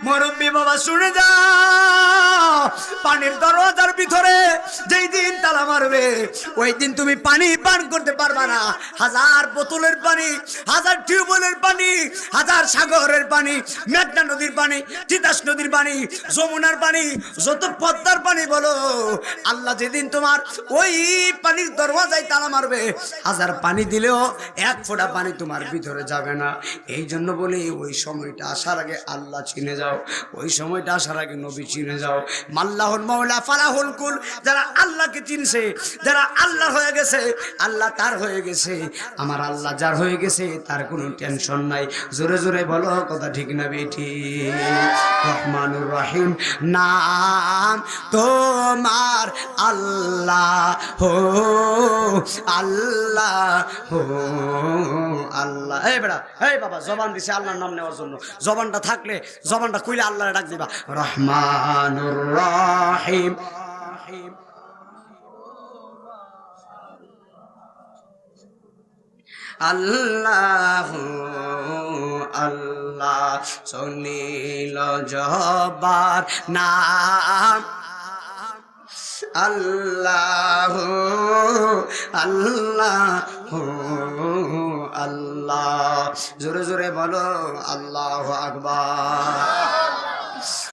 মুরব্বী বাবা শুনে যাও, পানির দরওয়াজার ভিতরে যেই দিন তালা মারবে ওই দিন তুমি পানি পান করতে পারবা না। হাজার বোতলের পানি, হাজার টিউবওয়েলের পানি, হাজার সাগরের পানি, মেঘনা নদীর পানি, তিতাস নদীর পানি, যমুনার পানি, যত পদ্মার পানি বলো, আল্লাহ যেদিন তোমার ওই পানির দরওয়াজায় তালা মারবে, হাজার পানি দিলেও এক ফোঁটা পানি তোমার ভিতরে যাবে না। এই জন্য বলি ওই সময়টা আসার আগে আল্লাহ চিনে যাও, ওই সময়টা আসার আগে নবী চিনে যাও। মাল্লাহুল মাওলা ফালাহুল কুল, যারা আল্লাহকে চিনছে, যারা আল্লাহ হয়ে গেছে, আল্লাহ তার হয়ে গেছে। আমার আল্লাহ যার হয়ে গেছে তার কোনো টেনশন নাই। জোরে জোরে বলো কথা ঠিক না বেটি? রহমানুর রহিম নাম তোমার আল্লাহ হো, আল্লাহ হো, আল্লাহ। এই বেড়া, এই বাবা, জবান দিছে আল্লাহর নাম নেওয়ার জন্য, জবানটা থাকলে জবানটা কইলে আল্লাহরে ডাক দিবা। রহমানুর রহিম, আল্লাহ আল্লাহ, শুনিল জবার নাম আল্লাহ আল্লাহ আল্লাহ। জোরে জোরে বলো আল্লাহু আকবার।